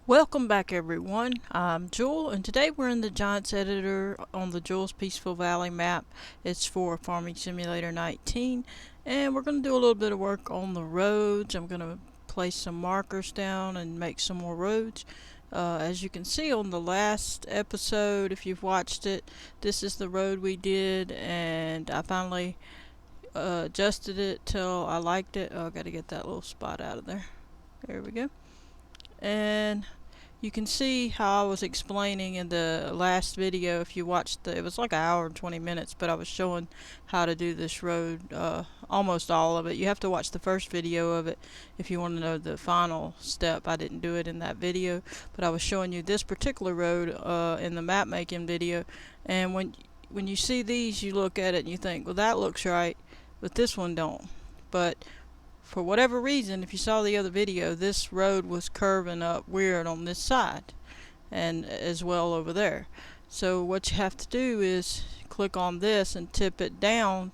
Welcome back everyone, I'm Jewel and today we're in the Giants editor on the Jewel's Peaceful Valley map. It's for Farming Simulator 19 and we're going to do a little bit of work on the roads. I'm going to place some markers down and make some more roads. As you can see on the last episode, if you've watched it, this is the road we did and I finally adjusted it till I liked it. Oh, I got to get that little spot out of there. There we go. And you can see how I was explaining in the last video. If you watched it was like an hour and 20 minutes, but I was showing how to do this road, almost all of it. You have to watch the first video of it if you want to know the final step. I didn't do it in that video, but I was showing you this particular road in the map making video. And when you see these, you look at it and you think, well, that looks right, but this one don't. But for whatever reason, if you saw the other video, this road was curving up weird on this side and as well over there. So what you have to do is click on this and tip it down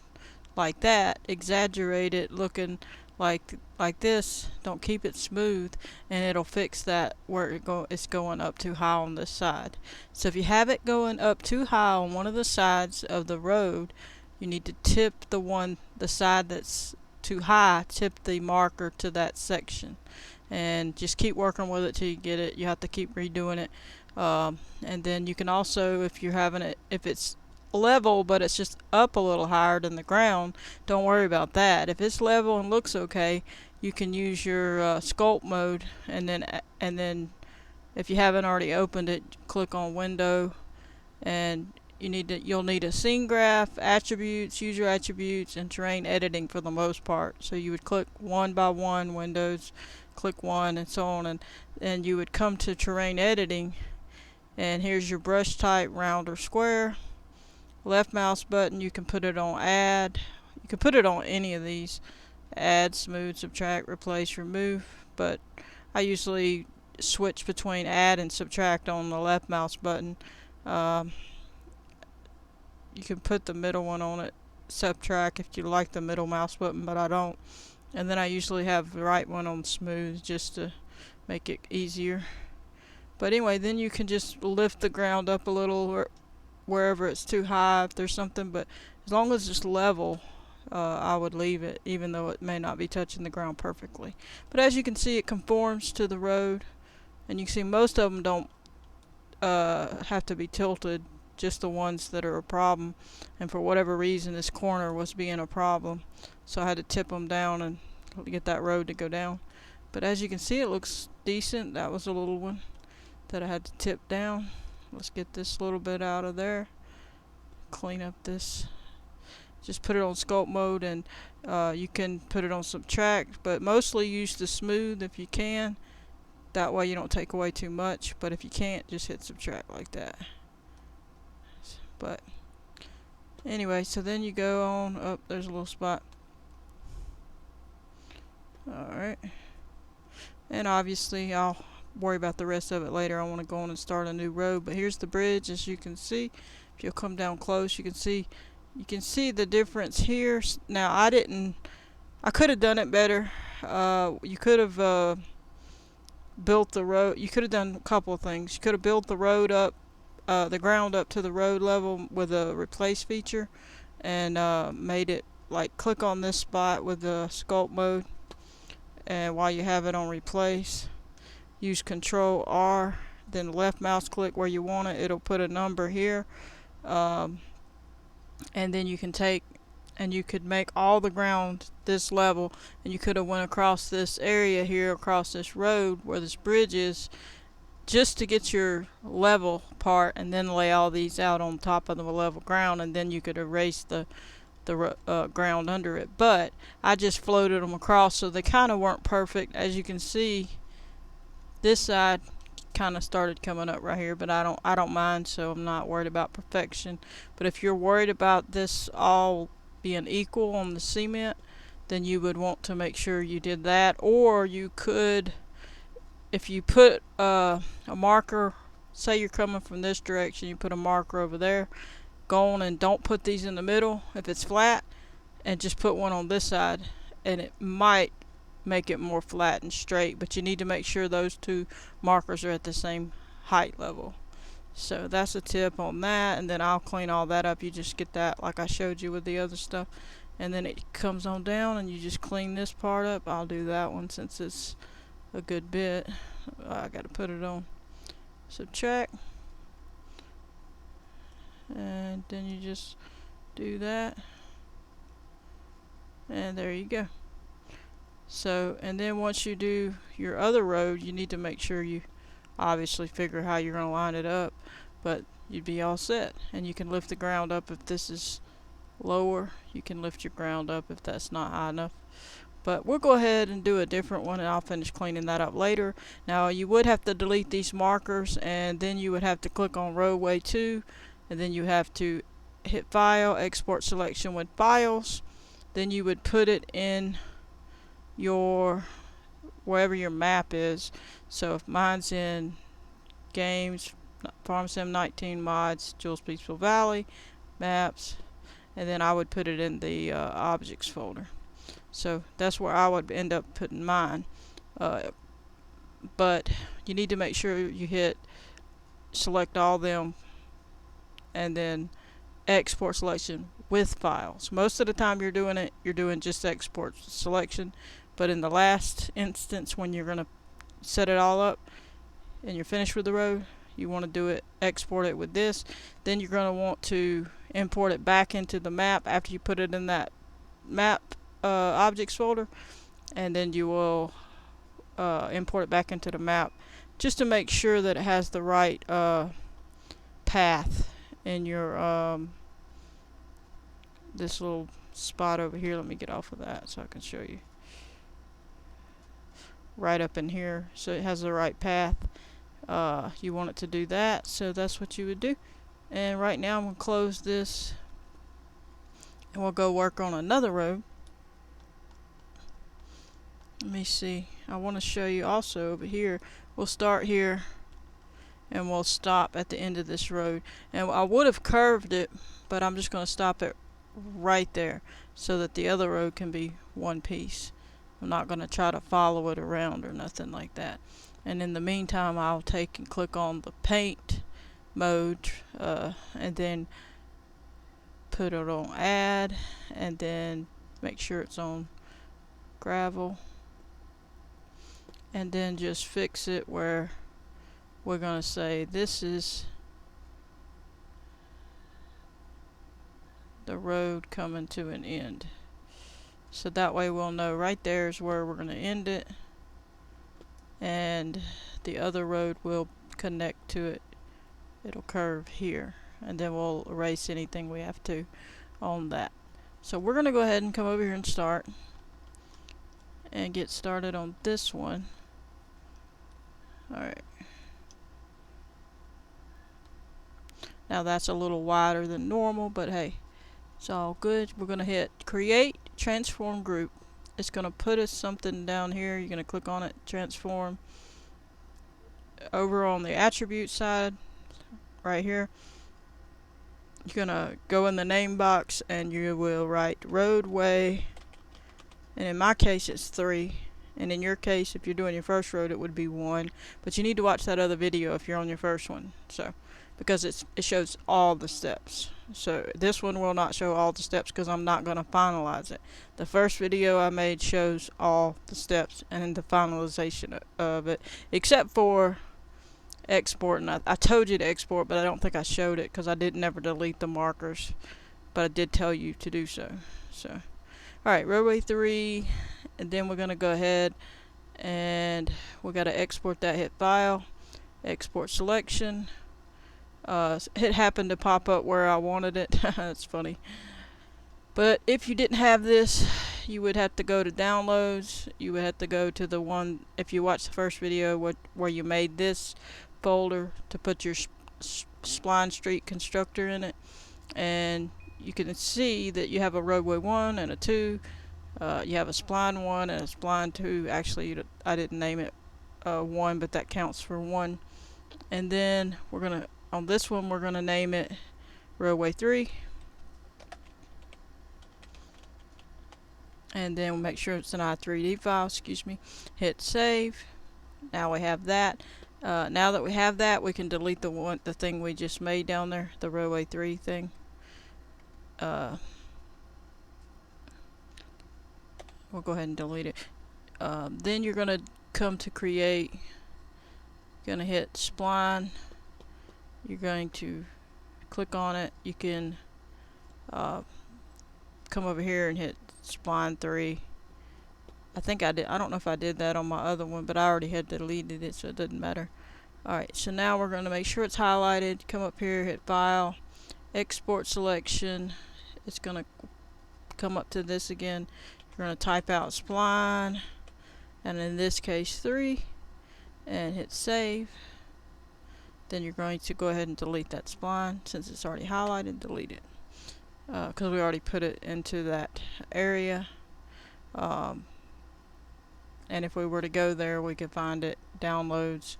like that, exaggerate it looking like this. Don't keep it smooth and it'll fix that where it's going up too high on this side. So if you have it going up too high on one of the sides of the road, you need to tip the side that's too high, tip the marker to that section and just keep working with it till you get it. You have to keep redoing it, and then you can also, if you're having it, if it's level but it's just up a little higher than the ground, don't worry about that. If it's level and looks okay, you can use your sculpt mode, and then if you haven't already opened it, click on window and you'll need a scene graph, attributes, user attributes, and terrain editing for the most part. So you would click one by one, Windows, click one, and so on, and you would come to terrain editing, and here's your brush type, round or square. Left mouse button, you can put it on add. You can put it on any of these: add, smooth, subtract, replace, remove. But I usually switch between add and subtract on the left mouse button. You can put the middle one on it, subtract, if you like the middle mouse button, but I don't. And then I usually have the right one on smooth just to make it easier. But anyway, then you can just lift the ground up a little or wherever it's too high if there's something, but as long as it's level, I would leave it, even though it may not be touching the ground perfectly. But as you can see, it conforms to the road, and you can see most of them don't have to be tilted, just the ones that are a problem. And for whatever reason, this corner was being a problem, so I had to tip them down and get that road to go down. But as you can see, it looks decent. That was a little one that I had to tip down. Let's get this little bit out of there, clean up this, just put it on sculpt mode, and you can put it on subtract, but mostly use the smooth if you can. That way you don't take away too much, but if you can't, just hit subtract like that. But anyway, so then you go on up, there's a little spot. Alright, and obviously I'll worry about the rest of it later. I want to go on and start a new road. But here's the bridge, as you can see. If you'll come down close, you can see the difference here. Now I could have done it better. You could have built the road. You could have done a couple of things. You could have built the road up, the ground up to the road level with a replace feature, and made it like click on this spot with the sculpt mode, and while you have it on replace, use Control R, then left mouse click where you want it. It'll put a number here, and then you can take and you could make all the ground this level, and you could have went across this area here, across this road where this bridge is, just to get your level part, and then lay all these out on top of the level ground, and then you could erase the ground under it. But I just floated them across, so they kind of weren't perfect. As you can see, this side kind of started coming up right here, but I don't mind, so I'm not worried about perfection. But if you're worried about this all being equal on the cement, then you would want to make sure you did that. Or you could, if you put a marker, say you're coming from this direction, you put a marker over there, go on and don't put these in the middle if it's flat, and just put one on this side, and it might make it more flat and straight, but you need to make sure those two markers are at the same height level. So that's a tip on that, and then I'll clean all that up. You just get that like I showed you with the other stuff, and then it comes on down and you just clean this part up. I'll do that one since it's a good bit. I gotta put it on subtract, and then you just do that, and there you go. So, and then once you do your other road, you need to make sure you obviously figure how you're going to line it up, but you'd be all set. And you can lift the ground up if this is lower. You can lift your ground up if that's not high enough. But we'll go ahead and do a different one, and I'll finish cleaning that up later. Now you would have to delete these markers, and then you would have to click on roadway 2, and then you have to hit file, export selection with files. Then you would put it in your wherever your map is. So if mine's in games, Farm Sim 19 mods, Jules Peaceful Valley, maps, and then I would put it in the objects folder. So that's where I would end up putting mine. But you need to make sure you hit select all them and then export selection with files. Most of the time you're doing just export selection, but in the last instance when you're going to set it all up and you're finished with the road, you want to do it, export it with this. Then you're going to want to import it back into the map after you put it in that map objects folder, and then you will import it back into the map just to make sure that it has the right path in your this little spot over here. Let me get off of that so I can show you. Right up in here, so it has the right path. You want it to do that, so that's what you would do. And right now I'm going to close this and we'll go work on another road. Let me see, I want to show you also over here. We'll start here and we'll stop at the end of this road, and I would have curved it, but I'm just going to stop it right there so that the other road can be one piece. I'm not going to try to follow it around or nothing like that. And in the meantime, I'll take and click on the paint mode and then put it on add, and then make sure it's on gravel, and then just fix it where we're going to say this is the road coming to an end. So that way we'll know right there is where we're going to end it, and the other road will connect to it. It'll curve here, and then we'll erase anything we have to on that. So we're going to go ahead and come over here and start and get started on this one. Alright. Now that's a little wider than normal, but hey, it's all good. We're going to hit create transform group. It's going to put us something down here. You're going to click on it, transform. Over on the attribute side right here, you're going to go in the name box and you will write roadway, and in my case it's 3, and in your case if you're doing your first road it would be 1, but you need to watch that other video if you're on your first one, so because it shows all the steps. So this one will not show all the steps because I'm not going to finalize it. The first video I made shows all the steps and the finalization of it, except for export. And I told you to export, but I don't think I showed it because I didn't ever delete the markers, but I did tell you to do so. So alright, roadway 3, and then we're going to go ahead and we got to export that. Hit file, export selection. It happened to pop up where I wanted it. That's funny. But if you didn't have this, you would have to go to downloads. You would have to go to the one, if you watched the first video where you made this folder to put your Spline Street Constructor in it, and you can see that you have a roadway 1 and a 2. You have a Spline 1 and a Spline 2. Actually, I didn't name it 1, but that counts for 1. And then we're gonna, on this one, we're gonna name it roadway 3. and then we'll make sure it's an i3D file, excuse me. Hit save. Now we have that. Now that we have that, we can delete the thing we just made down there, the row 3 thing. We'll go ahead and delete it. Then you're going to come to create. You're going to hit Spline. You're going to click on it. You can come over here and hit Spline 3. I think I did. I don't know if I did that on my other one, but I already had deleted it, so it doesn't matter. Alright, so now we're going to make sure it's highlighted. Come up here, hit File, Export Selection. It's going to come up to this again. You're going to type out Spline, and in this case 3, and hit Save. Then you're going to go ahead and delete that spline. Since it's already highlighted, delete it. Because we already put it into that area. And if we were to go there, we could find it, downloads,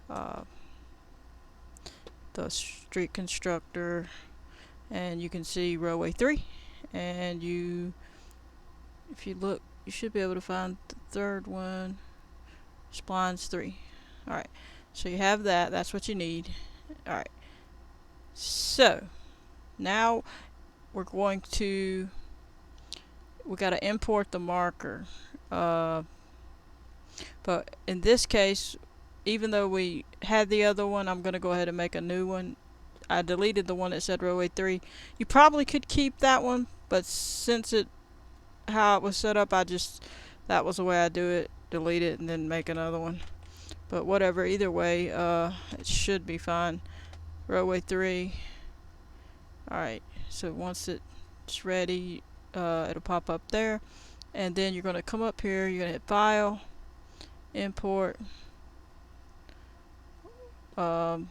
the street constructor, and you can see row 3. And if you look, you should be able to find the third one. Splines 3. Alright, so you have that. That's what you need. Alright, so now we got to import the marker. But in this case, even though we had the other one, I'm going to go ahead and make a new one. I deleted the one that said row 3. You probably could keep that one, but since how it was set up, that was the way I do it. Delete it and then make another one. But whatever, either way, it should be fine. Row 3. Alright, so once it's ready, it'll pop up there. And then you're going to come up here, you're going to hit File, Import. You're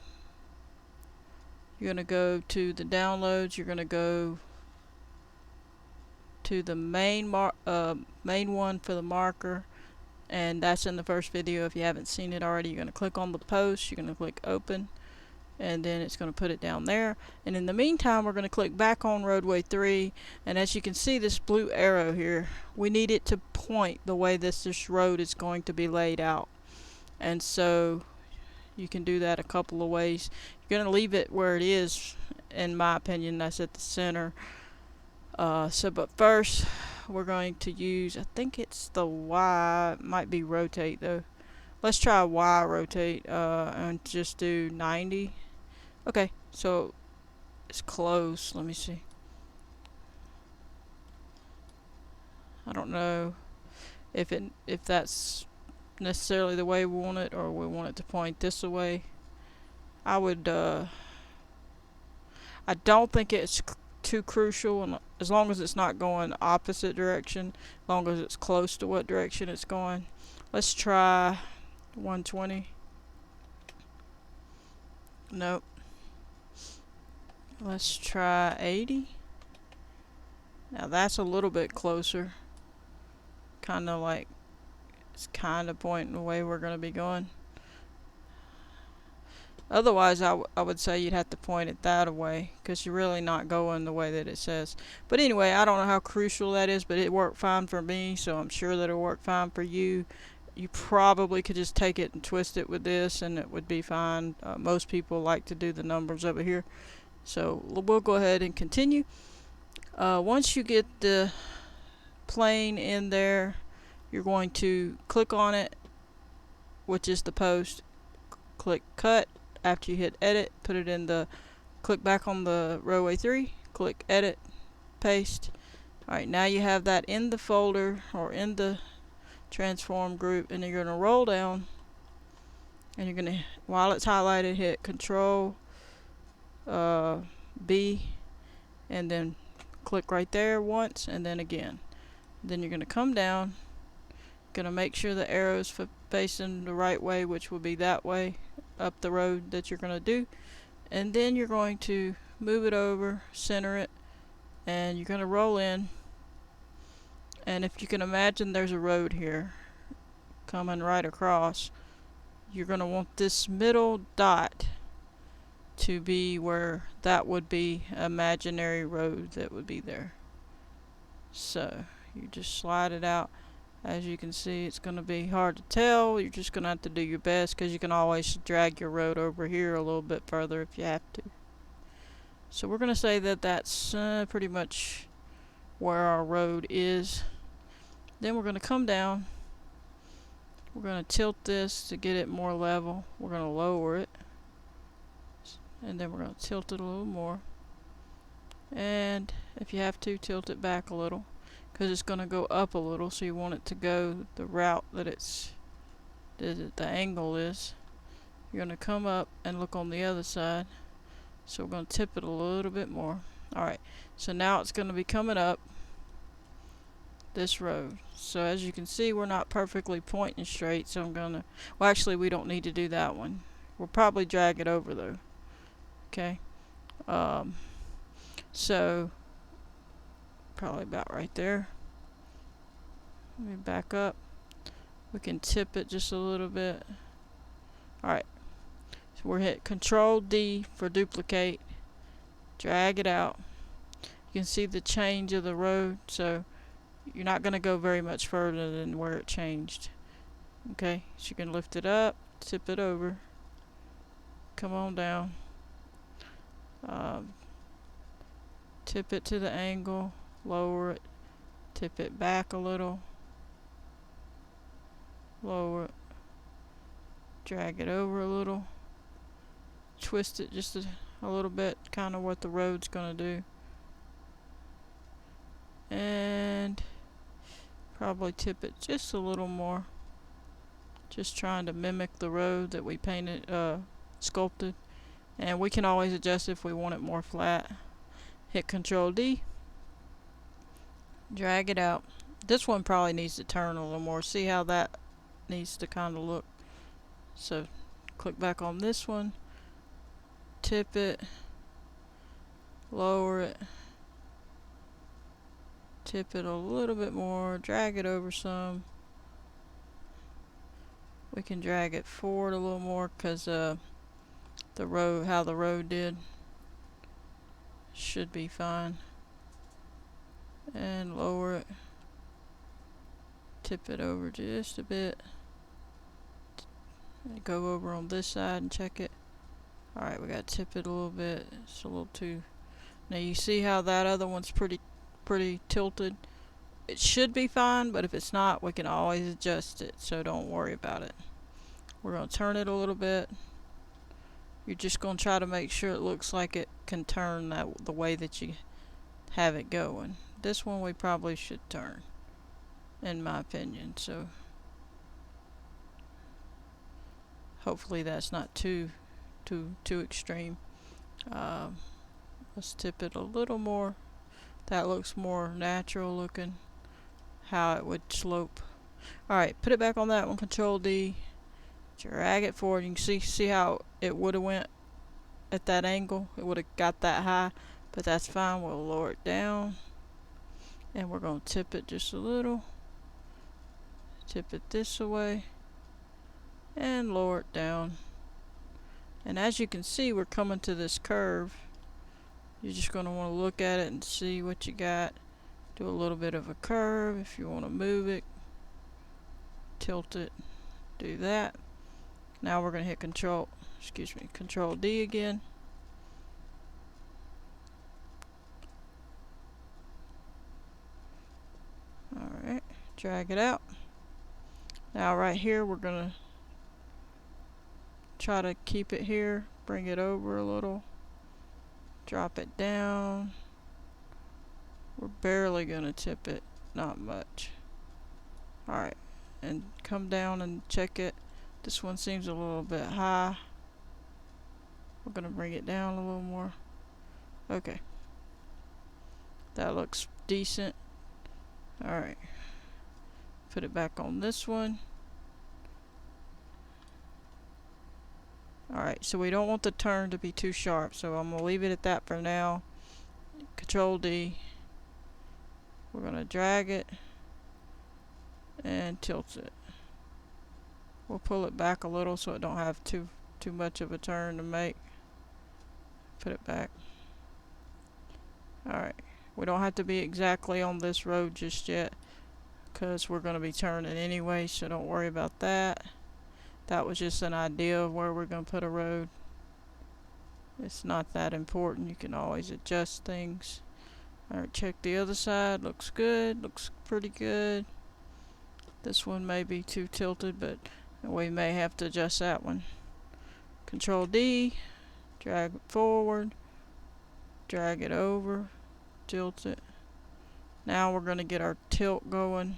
going to go to the downloads, you're going to go to the main one for the marker, and that's in the first video. If you haven't seen it already, you're going to click on the post, you're going to click open, and then it's going to put it down there. And in the meantime, we're going to click back on roadway 3, and as you can see, this blue arrow here, we need it to point the way this road is going to be laid out. And so you can do that a couple of ways. You're going to leave it where it is, in my opinion. That's at the center. But first we're going to use, I think it's the Y, it might be rotate though. Let's try Y rotate, and just do 90. Okay, so it's close. Let me see. I don't know if that's necessarily the way we want it, or we want it to point this way. I don't think it's too crucial, and as long as it's not going opposite direction, as long as it's close to what direction it's going. Let's try 120. Nope. Let's try 80. Now that's a little bit closer. Kind of like it's kind of pointing the way we're going to be going. Otherwise, I would say you'd have to point it that way, because you're really not going the way that it says. But anyway, I don't know how crucial that is, but it worked fine for me, so I'm sure that it'll work fine for you. You probably could just take it and twist it with this, and it would be fine. Most people like to do the numbers over here. So we'll go ahead and continue. Once you get the plane in there, you're going to click on it, which is the post. Click Cut. After you hit edit, put it in click back on the row 3, click edit, paste. Alright, now you have that in the folder, or in the transform group, and you're going to roll down, and you're going to, while it's highlighted, hit Control B, and then click right there once, and then again. Then you're going to come down, going to make sure the arrow's facing the right way, which will be that way up the road that you're going to do, and then you're going to move it over, center it, and you're going to roll in. And if you can imagine, there's a road here coming right across. You're going to want this middle dot to be where that would be imaginary road that would be there. So You just slide it out. As you can see, it's going to be hard to tell. You're just going to have to do your best, because you can always drag your road over here a little bit further if you have to. So we're going to say that that's pretty much where our road is. Then we're going to come down. We're going to tilt this to get it more level. We're going to lower it. And then we're going to tilt it a little more. And if you have to, tilt it back a little, because it's going to go up a little, so you want it to go the route that the angle is. You're going to come up and look on the other side. So we're going to tip it a little bit more. Alright, so now it's going to be coming up this road. So as you can see, we're not perfectly pointing straight, so I'm going to, well, actually we don't need to do that one. We'll probably drag it over though. Okay. So probably about right there. Let me back up. We can tip it just a little bit. Alright, so we're hit Control D for duplicate. Drag it out. You can see the change of the road, so you're not going to go very much further than where it changed. Okay, so you can lift it up, tip it over, come on down, tip it to the angle, lower it, tip it back a little, lower it, drag it over a little, twist it just a little bit, kind of what the road's going to do, and probably tip it just a little more, just trying to mimic the road that we painted, sculpted. And we can always adjust if we want it more flat. Hit Control D, drag it out. This one probably needs to turn a little more. See how that needs to kind of look. So click back on this one, tip it, lower it, tip it a little bit more, drag it over some. We can drag it forward a little more, because the road, how the road did, should be fine. And lower it, tip it over just a bit, go over on this side and check it. Alright, we gotta tip it a little bit. It's a little too, now you see how that other one's pretty tilted. It should be fine, but if it's not, we can always adjust it, so don't worry about it. We're going to turn it a little bit. You're just going to try to make sure it looks like it can turn the way that you have it going. This one we probably should turn, in my opinion, so hopefully that's not too extreme. Let's tip it a little more. That looks more natural looking, how it would slope. Alright, put it back on that one, Control D, drag it forward. You can see how it would have went at that angle. It would have got that high, but that's fine. We'll lower it down, and we're going to tip it just a little, tip it this way, and lower it down. And as you can see, we're coming to this curve. You're just going to want to look at it and see what you got. Do a little bit of a curve. If you want to move it, tilt it, do that. Now we're going to hit Control D again. Alright, drag it out. Now right here we're going to try to keep it here, bring it over a little, drop it down. We're barely going to tip it, not much. Alright, and come down and check it. This one seems a little bit high. We're going to bring it down a little more. Okay. That looks decent. Alright. Put it back on this one. Alright, so we don't want the turn to be too sharp, so I'm going to leave it at that for now. Control D. We're going to drag it and tilt it. We'll pull it back a little so it don't have too much of a turn to make. Put it back. Alright, we don't have to be exactly on this road just yet. because we're going to be turning anyway, so don't worry about that. That was just an idea of where we're going to put a road. It's not that important. You can always adjust things. Alright, check the other side. Looks good. Looks pretty good. This one may be too tilted, but we may have to adjust that one. Control D. Drag it forward. Drag it over. Tilt it. Now we're going to get our tilt going.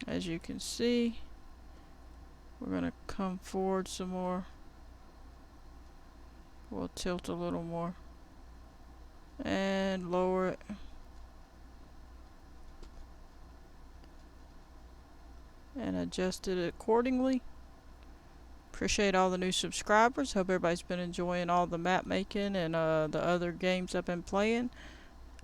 As you can see, we're going to come forward some more. We'll tilt a little more. And lower it. And adjust it accordingly. Appreciate all the new subscribers. Hope everybody's been enjoying all the map making and the other games I've been playing.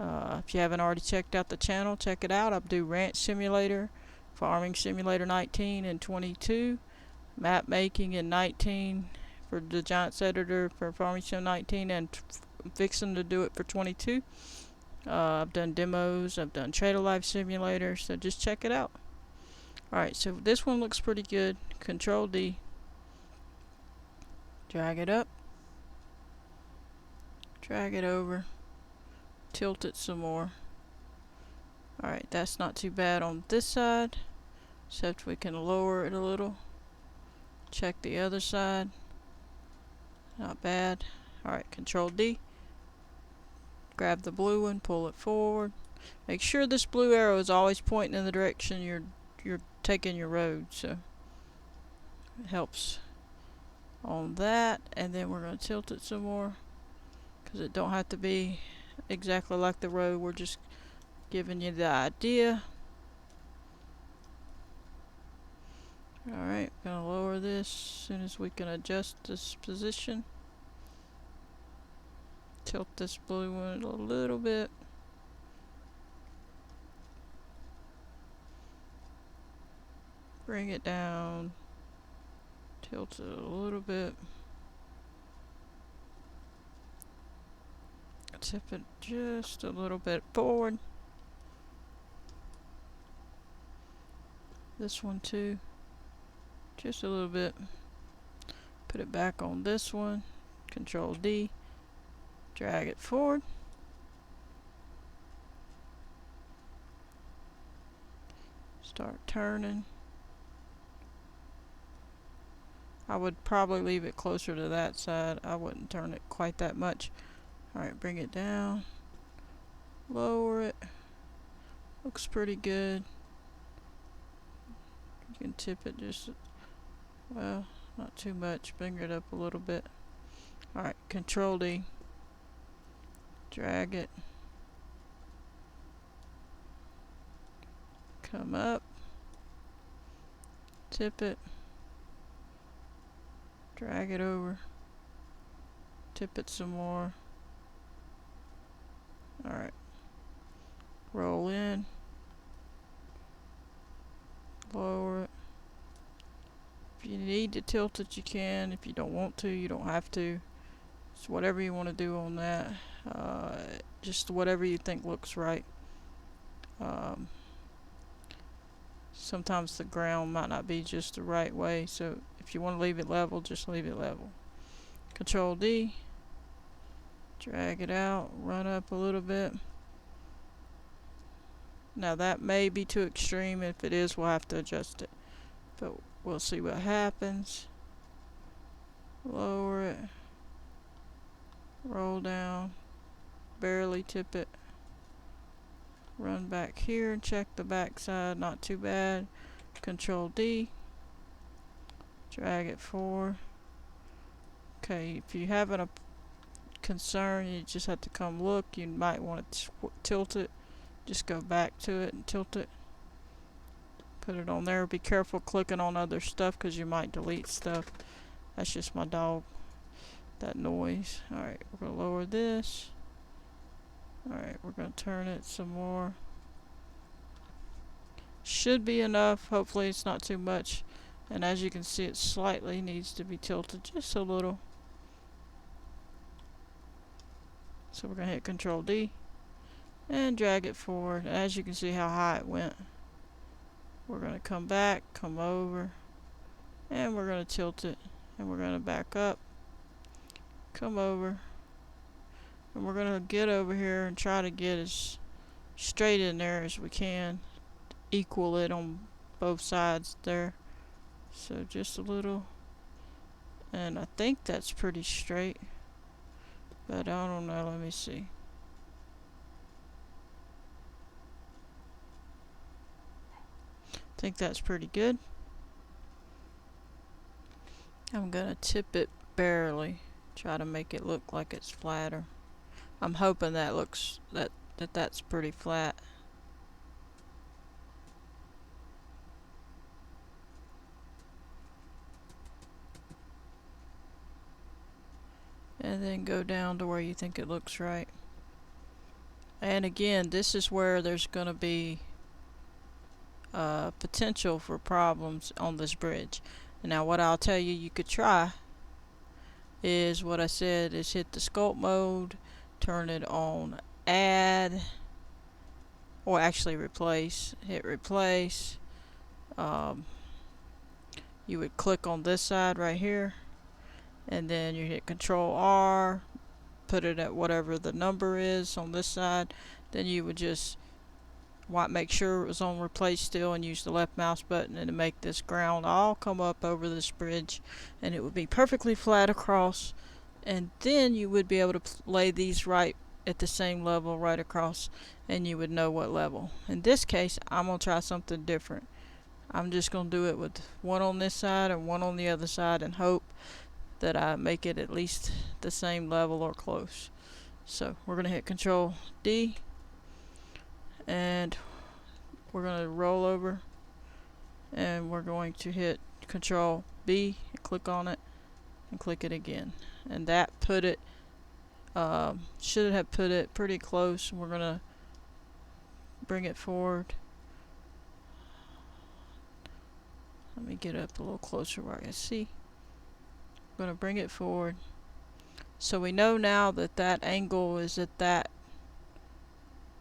If you haven't already checked out the channel, check it out. I do Ranch Simulator, Farming Simulator 19 and 22, map making in 19 for the Giants editor for Farming Sim 19, and fixing to do it for 22. I've done demos, I've done Trade a Life Simulator, so just check it out. Alright, so this one looks pretty good. Control D. Drag it up. Drag it over. Tilt it some more. Alright, that's not too bad on this side, except we can lower it a little. Check the other side. Not bad. Alright, Control D. Grab the blue one, pull it forward. Make sure this blue arrow is always pointing in the direction you're taking your road, so it helps on that. And then we're going to tilt it some more, because it don't have to be exactly like the road. We're just giving you the idea. Alright, gonna lower this as soon as we can adjust this position. Tilt this blue one a little bit. Bring it down. Tilt it a little bit. Tip it just a little bit forward. This one too. Just a little bit. Put it back on this one. Control D. Drag it forward. Start turning. I would probably leave it closer to that side. I wouldn't turn it quite that much. Alright, bring it down. Lower it. Looks pretty good. You can tip it just, well, not too much. Bring it up a little bit. Alright, Control D. Drag it. Come up. Tip it. Drag it over. Tip it some more. Alright. Roll in. Lower it. If you need to tilt it, you can. If you don't want to, you don't have to. It's whatever you want to do on that. Just whatever you think looks right. Sometimes the ground might not be just the right way, so if you want to leave it level, just leave it level. Control D. Drag it out, run up a little bit. Now that may be too extreme. If it is, we'll have to adjust it. But we'll see what happens. Lower it. Roll down. Barely tip it. Run back here and check the back side. Not too bad. Control D. Drag it forward. Okay, if you're having a concern, you just have to come look. You might want to tilt it. Just go back to it and tilt it. Put it on there. Be careful clicking on other stuff, because you might delete stuff. That's just my dog. That noise. Alright, we're going to lower this. Alright, we're going to turn it some more. Should be enough. Hopefully it's not too much. And as you can see, it slightly needs to be tilted just a little. So we're going to hit Control D and drag it forward. As you can see how high it went. We're going to come back, come over, and we're going to tilt it, and we're going to back up, come over, and we're going to get over here and try to get as straight in there as we can, equal it on both sides there. So just a little, and I think that's pretty straight, but I don't know. Let me see. I think that's pretty good. I'm gonna tip it barely, try to make it look like it's flatter. I'm hoping that looks that's pretty flat. And then go down to where you think it looks right. And again, this is where there's gonna be potential for problems on this bridge. Now what I'll tell you you could try is what I said, is hit the sculpt mode, turn it on add, or actually replace, hit replace. You would click on this side right here, and then you hit Control R, put it at whatever the number is on this side. Then you would just make sure it was on replace still, and use the left mouse button and to make this ground all come up over this bridge, and it would be perfectly flat across. And then you would be able to lay these right at the same level right across, and you would know what level. In this case, I'm gonna try something different. I'm just gonna do it with one on this side and one on the other side, and hope that I make it at least the same level or close. So we're gonna hit Control D, and we're gonna roll over, and we're going to hit Control B and click on it and click it again, and that put it should have put it pretty close. We're gonna bring it forward. Let me get up a little closer where I can see. I'm gonna bring it forward, so we know now that that angle is at that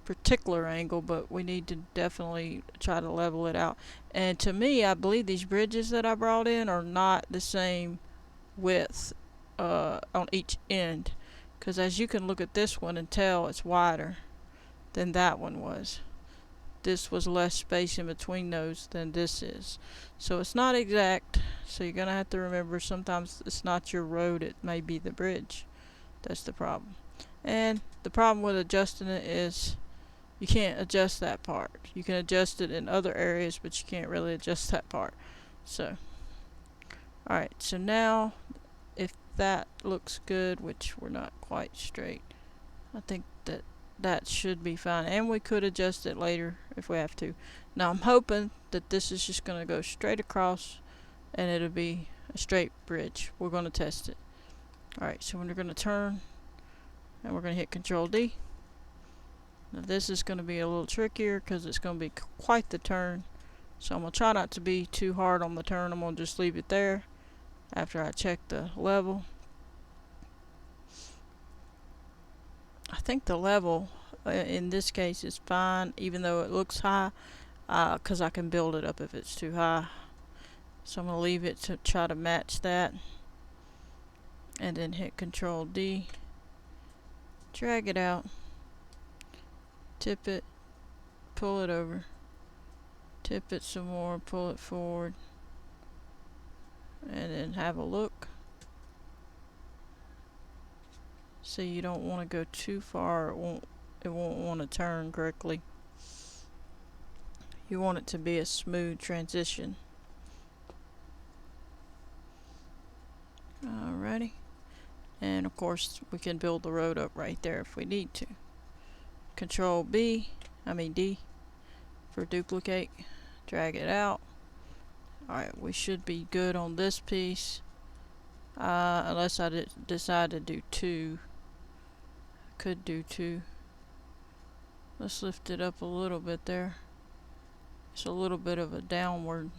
particular angle, but we need to definitely try to level it out. And to me, I believe these bridges that I brought in are not the same width on each end, because as you can look at this one and tell it's wider than that one was. This was less space in between those than this is, so it's not exact. So you're gonna have to remember, sometimes it's not your road, it may be the bridge. That's the problem. And the problem with adjusting it is you can't adjust that part. You can adjust it in other areas, but you can't really adjust that part. So alright, so now if that looks good, which we're not quite straight, I think that should be fine, and we could adjust it later if we have to. Now I'm hoping that this is just going to go straight across and it'll be a straight bridge. We're going to test it. Alright, so we're going to turn, and we're going to hit Control D. Now this is going to be a little trickier because it's going to be quite the turn, so I'm going to try not to be too hard on the turn. I'm going to just leave it there after I check the level. I think the level in this case is fine, even though it looks high, because I can build it up if it's too high. So I'm going to leave it to try to match that, and then hit Control D, drag it out, tip it, pull it over, tip it some more, pull it forward, and then have a look. So you don't want to go too far, it won't want to turn correctly. You want it to be a smooth transition. Alrighty, and of course we can build the road up right there if we need to. Control D for duplicate, drag it out. Alright, we should be good on this piece, unless I decide to do two. Could do two. Let's lift it up a little bit there. It's a little bit of a downward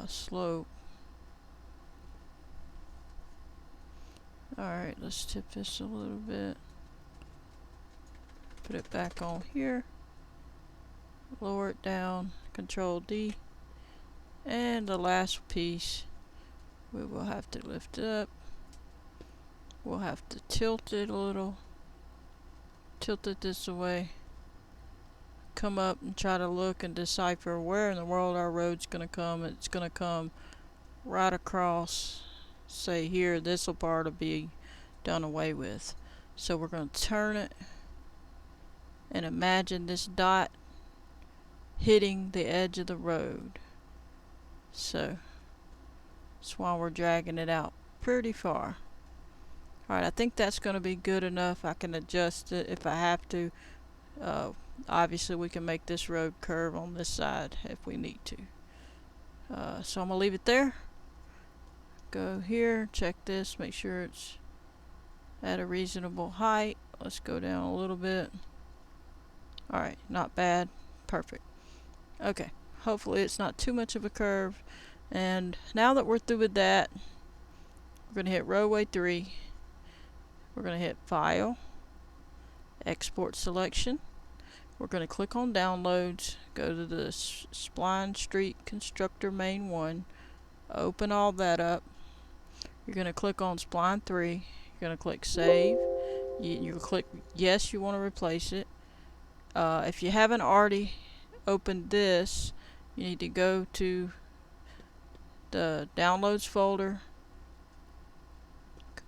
slope. Alright, let's tip this a little bit. Put it back on here. Lower it down. Control D. And the last piece, we will have to lift it up. We'll have to tilt it a little. Tilt it this way. Come up and try to look and decipher where in the world our road's going to come. It's going to come right across, say here, this part will be done away with. So we're going to turn it and imagine this dot hitting the edge of the road. So that's why we're dragging it out pretty far. Alright, I think that's going to be good enough. I can adjust it if I have to. Obviously we can make this road curve on this side if we need to. So I'm going to leave it there. Go here, check this, make sure it's at a reasonable height. Let's go down a little bit. Alright, not bad. Perfect. Okay, hopefully it's not too much of a curve. And now that we're through with that, we're going to hit roadway 3. We're going to hit File, Export Selection. We're going to click on Downloads, go to the Spline Street Constructor Main 1, open all that up. You're going to click on Spline 3. You're going to click Save. You click Yes, you want to replace it. If you haven't already opened this, you need to go to the Downloads folder,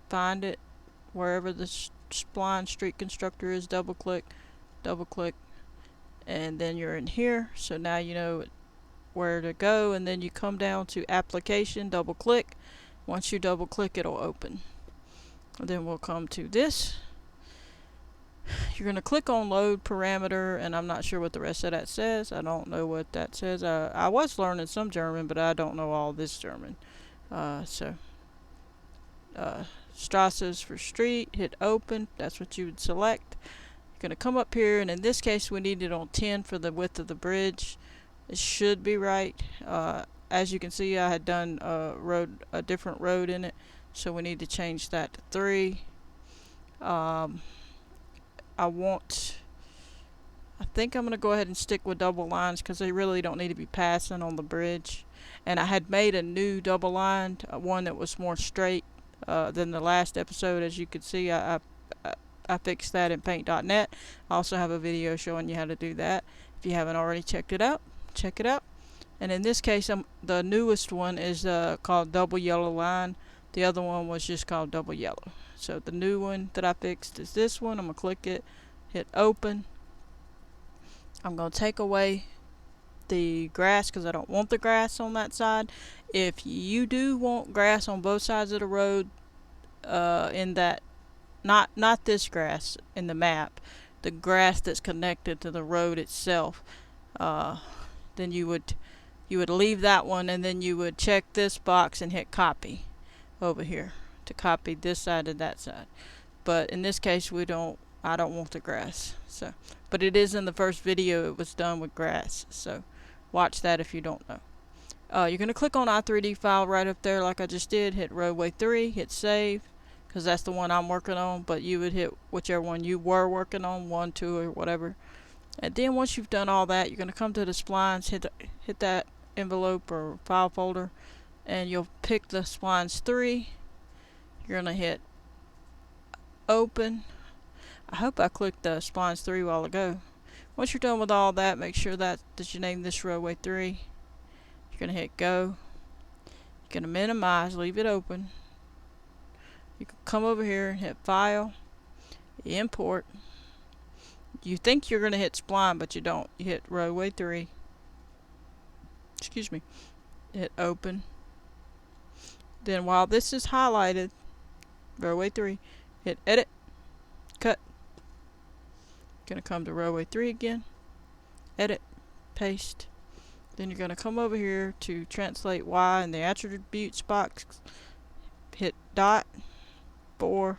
find it wherever the Spline Street Constructor is, double click, and then you're in here. So now you know where to go, and then you come down to Application, double click. Once you double click, it'll open. And then we'll come to this. You're going to click on Load Parameter, and I'm not sure what the rest of that says. I don't know what that says. I was learning some German, but I don't know all this German. Strasses for street, hit open. That's what you would select. You're going to come up here, and in this case we need it on 10 for the width of the bridge. It should be right. As you can see, I had done a different road in it, so we need to change that to 3. I think I'm going to go ahead and stick with double lines because they really don't need to be passing on the bridge. And I had made a new double line, one that was more straight than the last episode. As you can see, I fixed that in paint.net. I also have a video showing you how to do that. If you haven't already checked it out, check it out. And in this case, the newest one is called double yellow line. The other one was just called double yellow. So the new one that I fixed is this one. I'm going to click it, hit open. I'm going to take away the grass because I don't want the grass on that side. If you do want grass on both sides of the road, in that, not this grass in the map, the grass that's connected to the road itself, then you would leave that one, and then you would check this box and hit copy over here to copy this side and that side. But in this case, I don't want the grass. So, but it is in the first video, it was done with grass. So watch that if you don't know. You're going to click on i3D file right up there like I just did, hit roadway 3, hit save, because that's the one I'm working on, but you would hit whichever one you were working on, 1, 2, or whatever. And then once you've done all that, you're going to come to the splines, hit that envelope or file folder, and you'll pick the splines 3. You're going to hit open. I hope I clicked the splines 3 a while ago. Once you're done with all that, make sure that you name this roadway 3. You're going to hit go. You're going to minimize, leave it open. You can come over here and hit file, import. You think you're going to hit spline, but you don't. You hit roadway 3. Excuse me. Hit open. Then while this is highlighted, roadway 3, hit edit, cut. You're going to come to roadway 3 again, edit, paste. Then you're going to come over here to translate Y in the attributes box, hit dot 4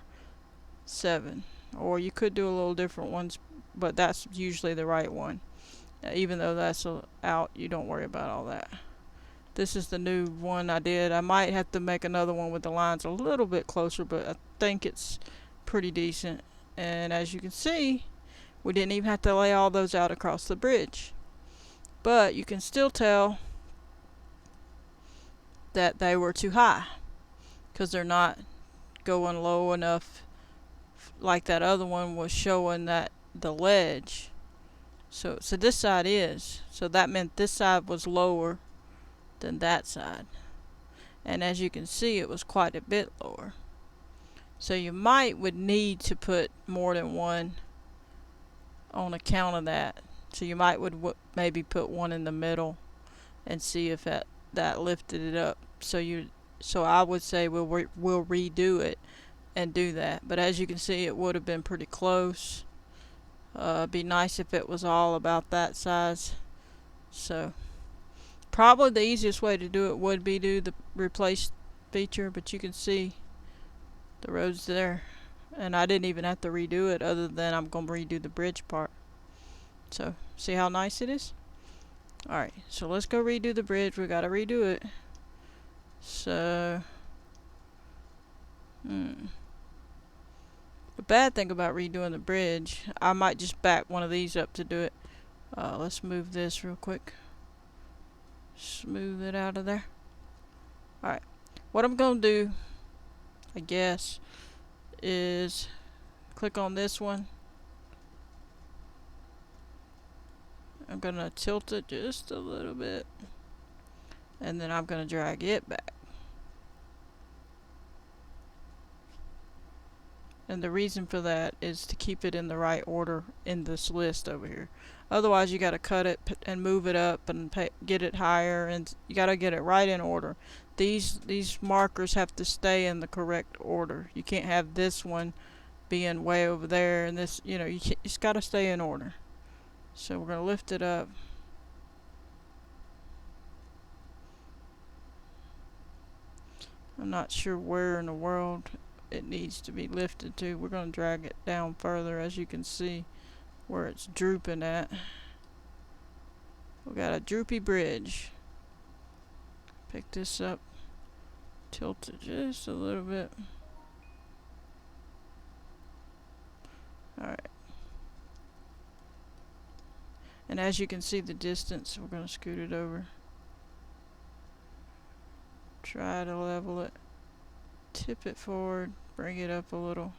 7, or you could do a little different ones, but that's usually the right one. Even though that's out, you don't worry about all that. This is the new one I did. I might have to make another one with the lines a little bit closer, but I think it's pretty decent. And as you can see, we didn't even have to lay all those out across the bridge. but you can still tell that they were too high because they're not going low enough like that other one was showing that the ledge. So this side is. So that meant this side was lower than that side. And as you can see, it was quite a bit lower. So you would need to put more than one on account of that. So you would maybe put one in the middle and see if that lifted it up. So I would say we'll redo it and do that. But as you can see, it would have been pretty close. It'd be nice if it was all about that size. So probably the easiest way to do it would be do the replace feature, but you can see the road's there. And I didn't even have to redo it other than I'm going to redo the bridge part. So see how nice it is? Alright, so let's go redo the bridge. We got to redo it. So the bad thing about redoing the bridge, I might just back one of these up to do it. Let's move this real quick. Smooth it out of there. Alright, what I'm going to do, I guess, is click on this one. I'm going to tilt it just a little bit. And then I'm going to drag it back. And the reason for that is to keep it in the right order in this list over here. Otherwise you got to cut it and move it up and get it higher, and you got to get it right in order. These markers have to stay in the correct order. You can't have this one being way over there and this, it's got to stay in order. So we're going to lift it up. I'm not sure where in the world it needs to be lifted to. We're going to drag it down further, as you can see where it's drooping at. We got a droopy bridge. Pick this up, tilt it just a little bit. Alright. And as you can see the distance, we're going to scoot it over. Try to level it. Tip it forward, bring it up a little.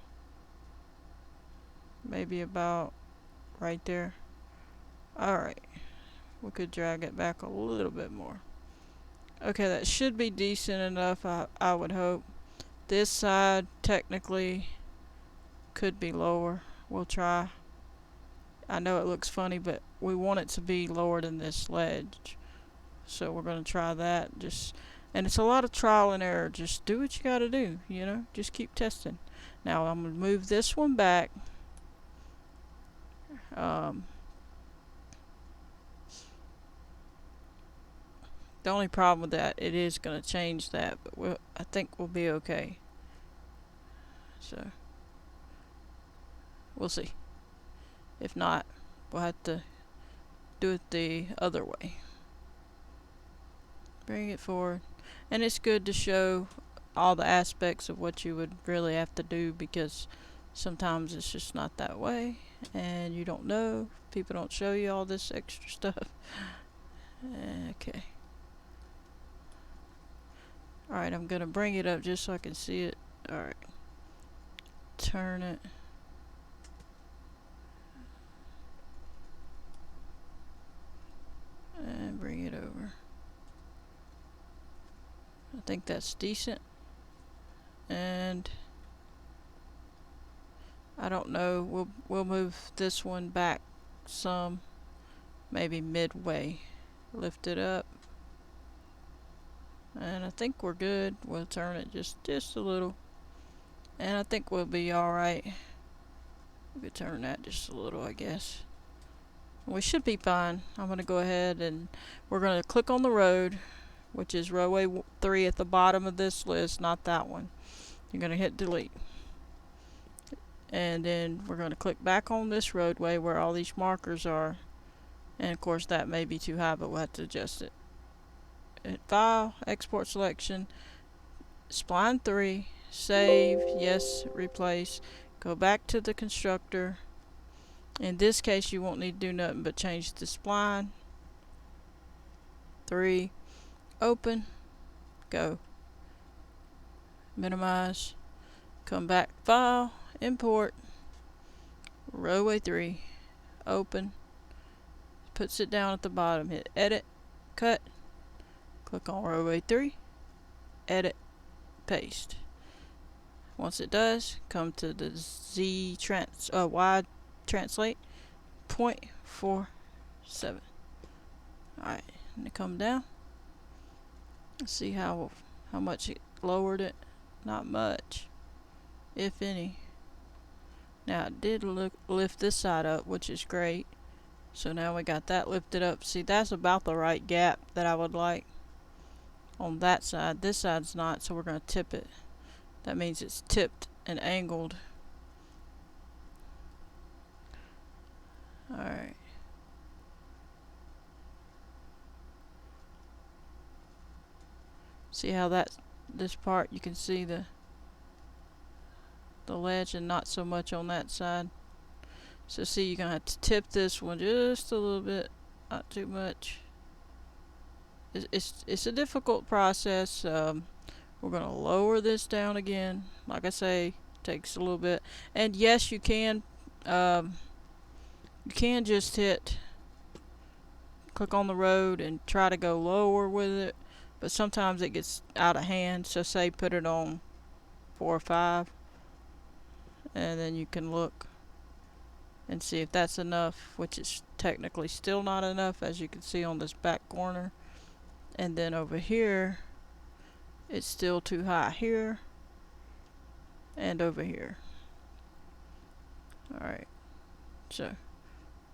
Maybe about right there. Alright. We could drag it back a little bit more. Okay, that should be decent enough, I would hope. This side technically could be lower. We'll try. I know it looks funny, but we want it to be lower than this ledge. So we're going to try that. And it's a lot of trial and error. Just do what you got to do, Just keep testing. Now I'm going to move this one back. The only problem with that, it is going to change that, but I think we'll be okay. So we'll see. If not, we'll have to do it the other way. Bring it forward. And it's good to show all the aspects of what you would really have to do, because sometimes it's just not that way and you don't know. People don't show you all this extra stuff. Okay. Alright, I'm going to bring it up just so I can see it. Alright. Turn it. And bring it over. I think that's decent. And I don't know, we'll move this one back some, maybe midway. Lift it up. And I think we're good. We'll turn it just a little. And I think we'll be alright. We could turn that just a little, I guess. We should be fine. I'm going to go ahead and we're going to click on the road, which is roadway 3 at the bottom of this list, not that one. You're going to hit delete. And then we're going to click back on this roadway where all these markers are. And of course that may be too high, but we'll have to adjust it. Hit File, Export Selection, Spline 3, Save, Yes, Replace. Go back to the Constructor. In this case you won't need to do nothing but change the spline. 3, open, go. Minimize, come back, file, import, roadway 3, open, puts it down at the bottom, hit edit, cut, click on roadway 3, edit, paste. Once it does, come to the Y translate, 0.47. Alright, and come down. See how much it lowered it? Not much, if any. Now it did lift this side up, which is great. So now we got that lifted up. See, that's about the right gap that I would like on that side. This side's not, so we're going to tip it. That means it's tipped and angled. Alright. See how this part, you can see the ledge and not so much on that side. So see, you're going to have to tip this one just a little bit, not too much. It's a difficult process. We're going to lower this down again. Like I say, takes a little bit. And yes, you can just click on the road and try to go lower with it. But sometimes it gets out of hand. So say put it on 4 or 5. And then you can look and see if that's enough, which is technically still not enough, as you can see on this back corner. And then over here, it's still too high here and over here. Alright, so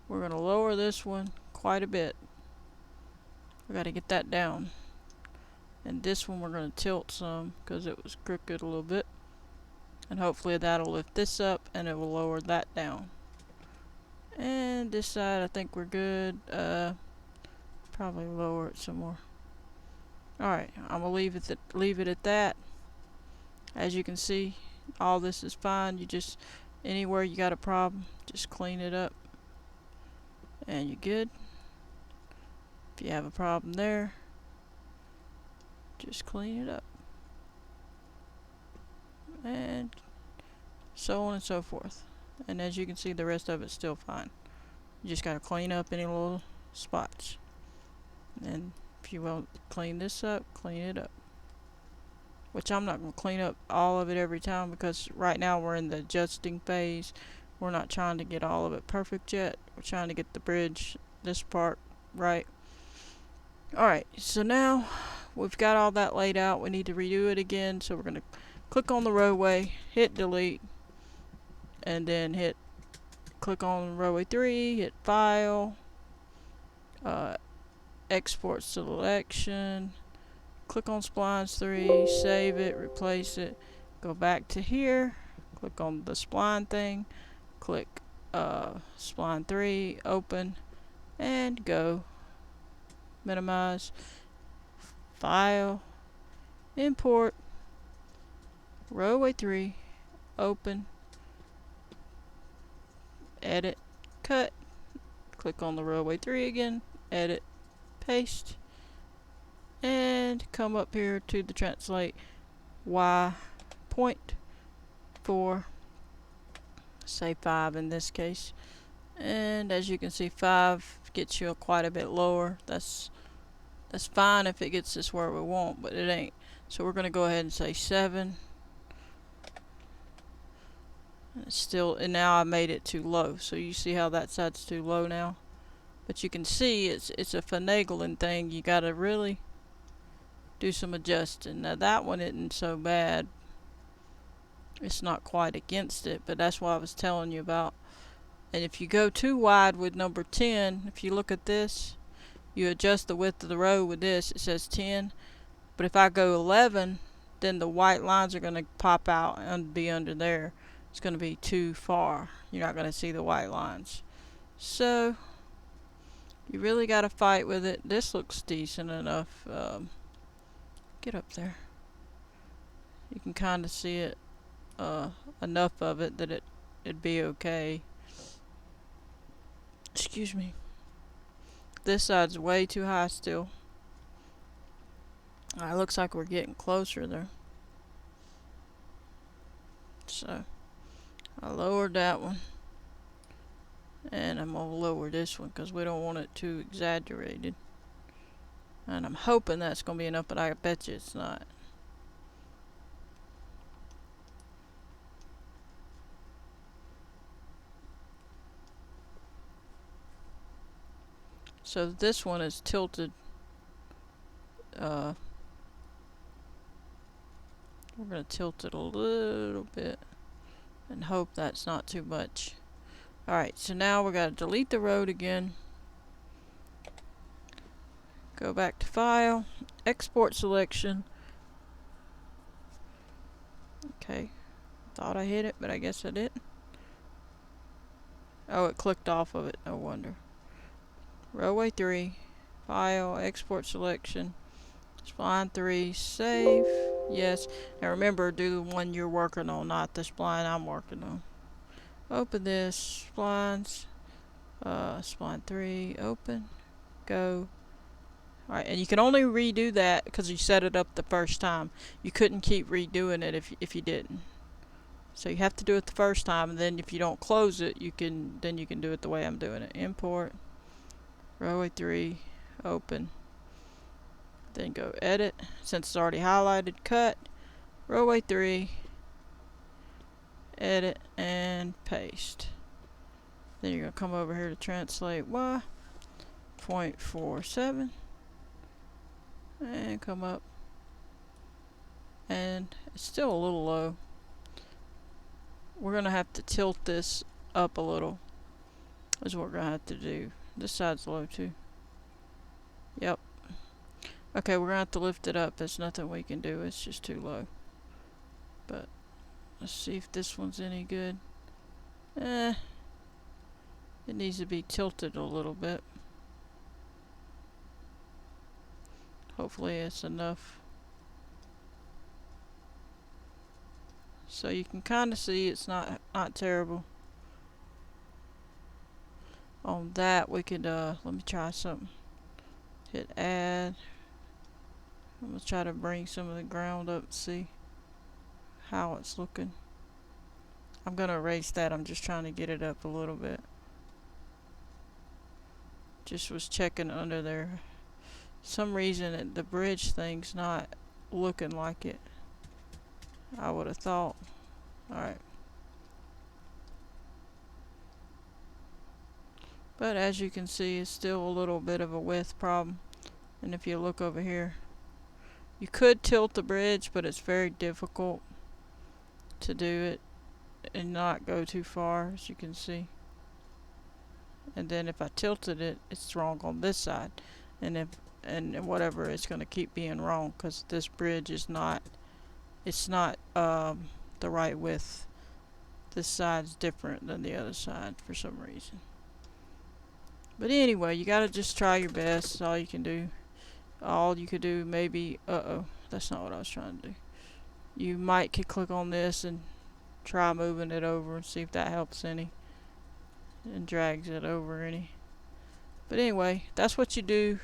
we're going to lower this one quite a bit. We got to get that down. And this one we're going to tilt some because it was crooked a little bit. And hopefully that'll lift this up and it will lower that down. And this side I think we're good. Probably lower it some more. Alright, I'm going to leave it at that. As you can see, all this is fine. You just, anywhere you got a problem, just clean it up. And you're good. If you have a problem there, just clean it up. And so on and so forth. And as you can see, the rest of it's still fine. You just got to clean up any little spots. And if you want to clean this up, clean it up. Which I'm not going to clean up all of it every time because right now we're in the adjusting phase. We're not trying to get all of it perfect yet. We're trying to get the bridge, this part, right. Alright, so now we've got all that laid out. We need to redo it again. So we're going to click on the roadway, hit delete, and then click on roadway 3, hit file, export selection, click on splines 3, save it, replace it, go back to here, click on the spline thing, click spline 3, open, and go. Minimize, file, import, roadway 3, open, edit, cut, click on the roadway 3 again, edit, paste, and come up here to the translate Y point 4, say 5 in this case. And as you can see, 5 gets you quite a bit lower. That's fine if it gets us where we want, but it ain't. So we're going to go ahead and say 7. And now I made it too low. So you see how that side's too low now? But you can see it's a finagling thing. You got to really do some adjusting. Now that one isn't so bad. It's not quite against it, but that's what I was telling you about. And if you go too wide with number 10, if you look at this, you adjust the width of the road with this, it says 10. But if I go 11, then the white lines are going to pop out and be under there. It's going to be too far. You're not going to see the white lines. So, you really got to fight with it. This looks decent enough. Get up there. You can kind of see it, enough of it that it'd be okay. Excuse me. This side's way too high still. Alright, looks like we're getting closer there. So I lowered that one, and I'm gonna lower this one because we don't want it too exaggerated. And I'm hoping that's gonna be enough, but I bet you it's not. So this one is tilted. We're gonna tilt it a little bit and hope that's not too much. Alright, so now we gotta delete the road again. Go back to File, Export Selection. Okay, thought I hit it, but I guess I didn't. Oh, it clicked off of it, no wonder. Roadway 3, File, Export Selection, Spline 3, Save, yes. Now remember, do the one you're working on, not the spline I'm working on. Open this, splines, spline 3, open, go. Alright, and you can only redo that because you set it up the first time. You couldn't keep redoing it if you didn't. So you have to do it the first time, and then if you don't close it, you can do it the way I'm doing it. Import, roadway 3, open, then go edit. Since it's already highlighted, cut, roadway 3, edit, and paste. Then you're going to come over here to translate Y, 0.47, and come up, and it's still a little low. We're going to have to tilt this up a little, is what we're going to have to do. This side's low too. Yep. Okay, we're going to have to lift it up. There's nothing we can do. It's just too low. But let's see if this one's any good. It needs to be tilted a little bit. Hopefully it's enough. So you can kind of see it's not terrible. On that we could let me try something. Hit add. I'm gonna try to bring some of the ground up and see how it's looking. I'm gonna erase that. I'm just trying to get it up a little bit. Just was checking under there. Some reason the bridge thing's not looking like it. I would have thought. Alright. But as you can see, it's still a little bit of a width problem. And if you look over here, you could tilt the bridge, but it's very difficult to do it and not go too far, as you can see. And then if I tilted it, it's wrong on this side. And whatever, it's going to keep being wrong because this bridge is not, it's not the right width. This side's different than the other side for some reason. But anyway, you gotta just try your best. That's all you can do. All you could do, maybe, that's not what I was trying to do. You might could click on this and try moving it over and see if that helps any. And drags it over any. But anyway, that's what you do.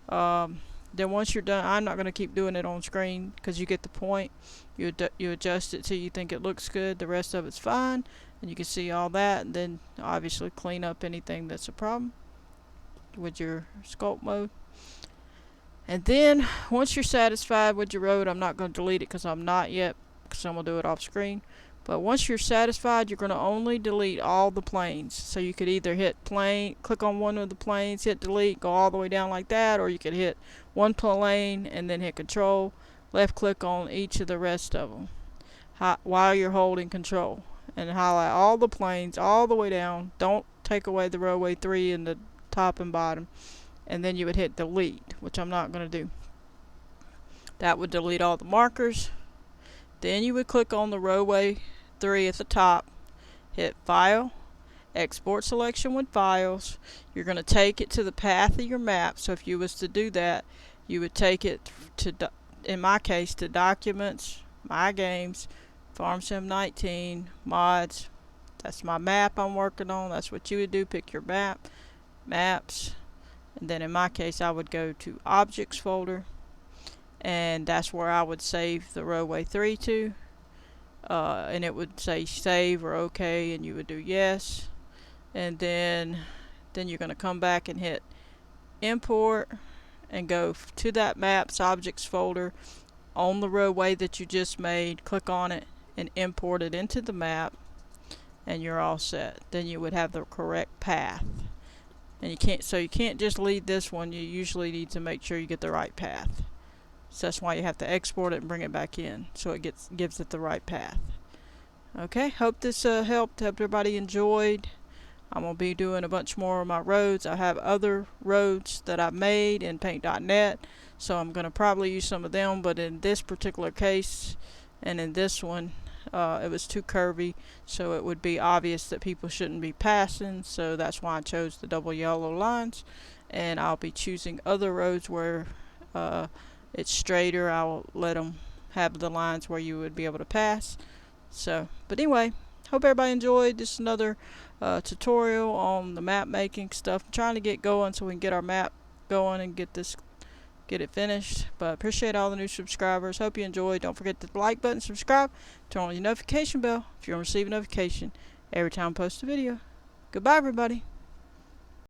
Then once you're done, I'm not going to keep doing it on screen because you get the point. You adjust it till you think it looks good. The rest of it's fine, and you can see all that. And then obviously clean up anything that's a problem with your sculpt mode. And then once you're satisfied with your road, I'm not going to delete it because I'm not yet, because I'm going to do it off screen. But once you're satisfied, you're going to only delete all the planes. So you could either hit plane, click on one of the planes, hit delete, go all the way down like that, or you could hit one plane and then hit control, left click on each of the rest of them while you're holding control, and highlight all the planes all the way down. Don't take away the roadway 3 in the top and bottom. And then you would hit delete, which I'm not going to do. That would delete all the markers. Then you would click on the roadway 3 at the top, hit File, Export Selection with Files. You're going to take it to the path of your map. So if you was to do that, you would take it to, in my case, to Documents, My Games, Farm Sim 19, Mods. That's my map I'm working on. That's what you would do. Pick your map, Maps, and then in my case I would go to Objects folder, and that's where I would save the roadway 3 to. And it would say save or okay, and you would do yes, and then you're going to come back and hit import and go to that maps objects folder on the roadway that you just made, click on it and import it into the map, and you're all set. Then you would have the correct path. And you can't just leave this one. You usually need to make sure you get the right path. So that's why you have to export it and bring it back in, so it gives it the right path. Okay, hope this helped. Hope everybody enjoyed. I'm going to be doing a bunch more of my roads. I have other roads that I've made in paint.net, so I'm going to probably use some of them, but in this particular case and in this one, it was too curvy, so it would be obvious that people shouldn't be passing, so that's why I chose the double yellow lines. And I'll be choosing other roads where it's straighter. I'll let them have the lines where you would be able to pass. So, but anyway, hope everybody enjoyed. This is another tutorial on the map making stuff. I'm trying to get going so we can get our map going and get it finished. But appreciate all the new subscribers. Hope you enjoyed. Don't forget the like button, subscribe, turn on your notification bell if you want to receive a notification every time I post a video. Goodbye, everybody.